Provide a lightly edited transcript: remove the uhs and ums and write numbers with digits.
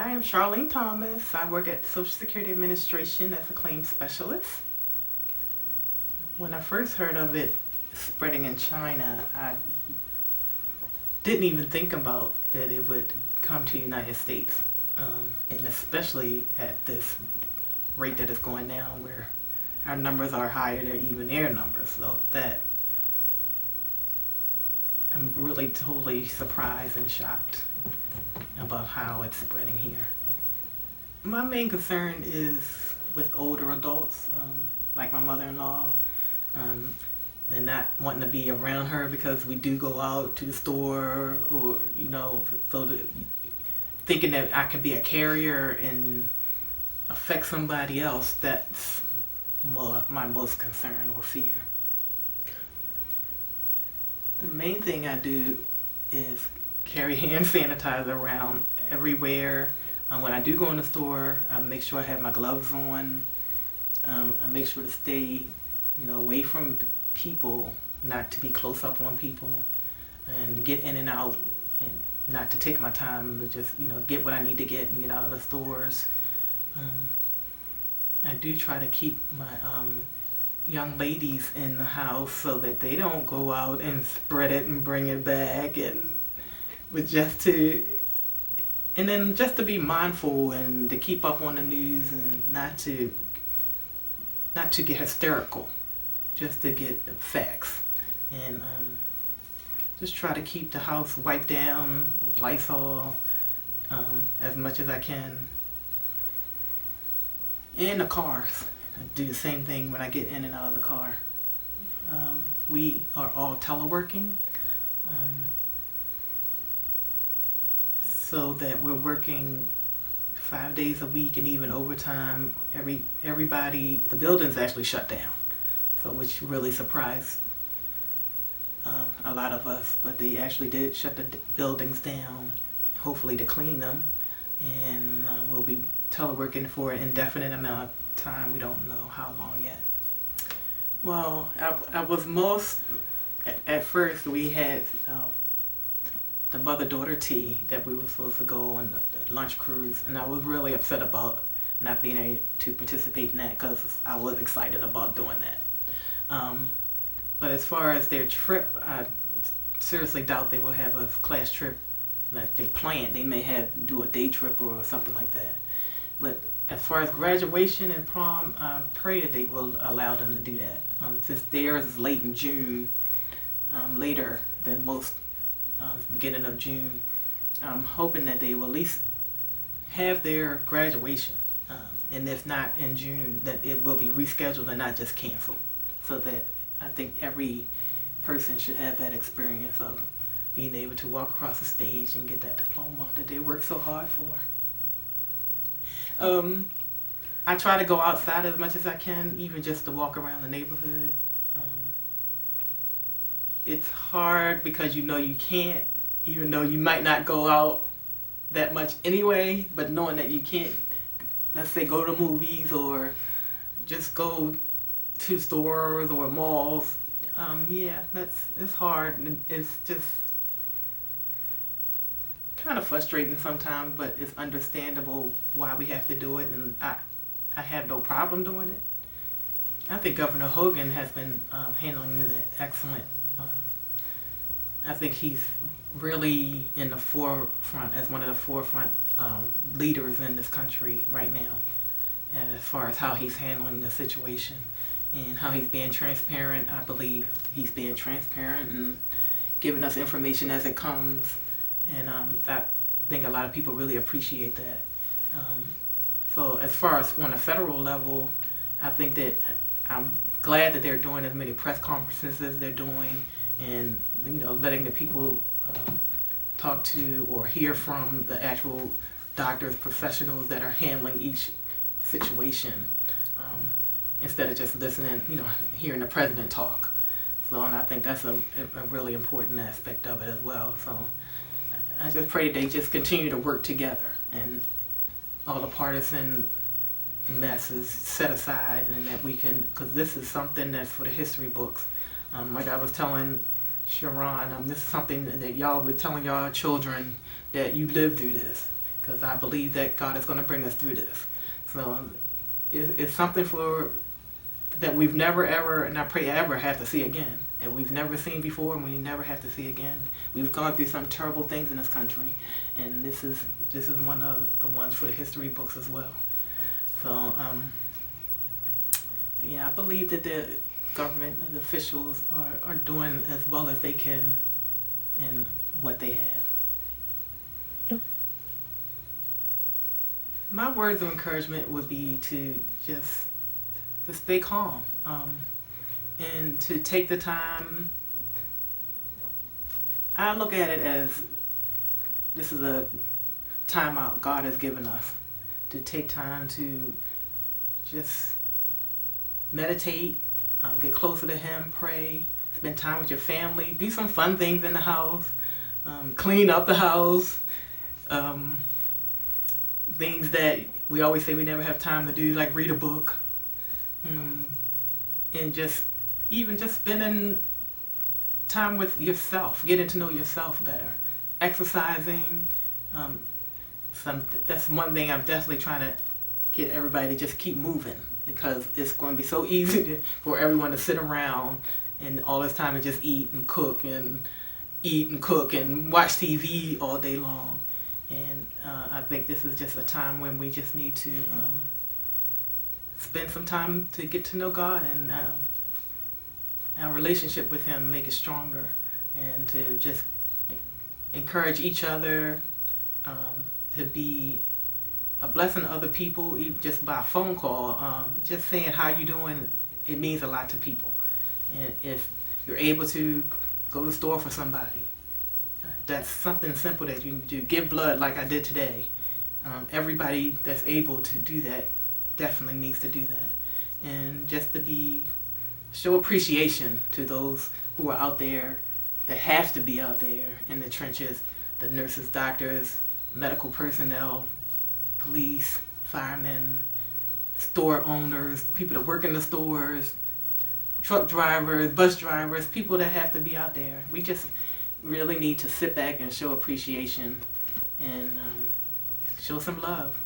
I am Charlene Thomas. I work at Social Security Administration as a claims specialist. When I first heard of it spreading in China, I didn't even think about that it would come to the United States, and especially at this rate that it's going now, where our numbers are higher than even their numbers. So that I'm really totally surprised and shocked about how it's spreading here. My main concern is with older adults, like my mother-in-law, and not wanting to be around her because we do go out to the store, or thinking that I could be a carrier and affect somebody else. That's my most concern or fear. The main thing I do is carry hand sanitizer around everywhere. When I do go in the store, I make sure I have my gloves on. I make sure to stay, away from people, not to be close up on people, and to get in and out, and not to take my time to just, get what I need to get and get out of the stores. I do try to keep my young ladies in the house so that they don't go out and spread it and bring it back, but just to be mindful and to keep up on the news and not to get hysterical, just to get the facts, and just try to keep the house wiped down, Lysol, as much as I can. And the cars, I do the same thing when I get in and out of the car. We are all teleworking, so that we're working 5 days a week and even overtime. Everybody, the building's actually shut down, so which really surprised a lot of us. But they actually did shut the buildings down, hopefully to clean them, and we'll be teleworking for an indefinite amount of time. We don't know how long yet. Well, I was at first we had the mother-daughter tea that we were supposed to go on the lunch cruise, and I was really upset about not being able to participate in that because I was excited about doing that. But as far as their trip, I seriously doubt they will have a class trip like they planned. They may do a day trip or something like that. But as far as graduation and prom, I pray that they will allow them to do that. Since theirs is late in June, later than most, beginning of June, I'm hoping that they will at least have their graduation. And if not in June, that it will be rescheduled and not just canceled. So that I think every person should have that experience of being able to walk across the stage and get that diploma that they worked so hard for. I try to go outside as much as I can, even just to walk around the neighborhood. It's hard because you can't, even though you might not go out that much anyway, but knowing that you can't, let's say, go to movies or just go to stores or malls, it's hard, and it's just kind of frustrating sometimes, but it's understandable why we have to do it, and I have no problem doing it. I think Governor Hogan has been handling it excellent. I think he's really in the forefront, as one of the forefront leaders in this country right now, and as far as how he's handling the situation and how he's being transparent. I believe he's being transparent and giving us information as it comes. And I think a lot of people really appreciate that. So as far as on a federal level, I think that I'm glad that they're doing as many press conferences as they're doing, and letting the people talk to or hear from the actual doctors, professionals that are handling each situation, instead of just listening, hearing the president talk. So, and I think that's a really important aspect of it as well. So I just pray that they just continue to work together and all the partisan mess is set aside, and that we can, because this is something that's for the history books. Like I was telling Sharon, this is something that y'all be telling y'all children, that you lived through this, because I believe that God is going to bring us through this. So it's something that we've never ever, and I pray ever, have to see again. And we've never seen before, and we never have to see again. We've gone through some terrible things in this country, and this is one of the ones for the history books as well. So yeah, I believe that the government officials are doing as well as they can in what they have. Yeah. My words of encouragement would be to stay calm, and to take the time. I look at it as this is a time out God has given us to take time to just meditate, get closer to Him, pray, spend time with your family, do some fun things in the house, clean up the house, things that we always say we never have time to do, like read a book, and just spending time with yourself, getting to know yourself better, exercising. That's one thing I'm definitely trying to get everybody to just keep moving, because it's going to be so easy for everyone to sit around and all this time and just eat and cook and watch TV all day long. And I think this is just a time when we just need to spend some time to get to know God and our relationship with Him, make it stronger, and to just encourage each other, to be a blessing to other people, even just by a phone call. Just saying how you doing, it means a lot to people. And if you're able to go to the store for somebody, that's something simple that you can do. Give blood like I did today. Everybody that's able to do that definitely needs to do that. And just to show appreciation to those who are out there, that have to be out there in the trenches, the nurses, doctors, medical personnel, police, firemen, store owners, people that work in the stores, truck drivers, bus drivers, people that have to be out there. We just really need to sit back and show appreciation and show some love.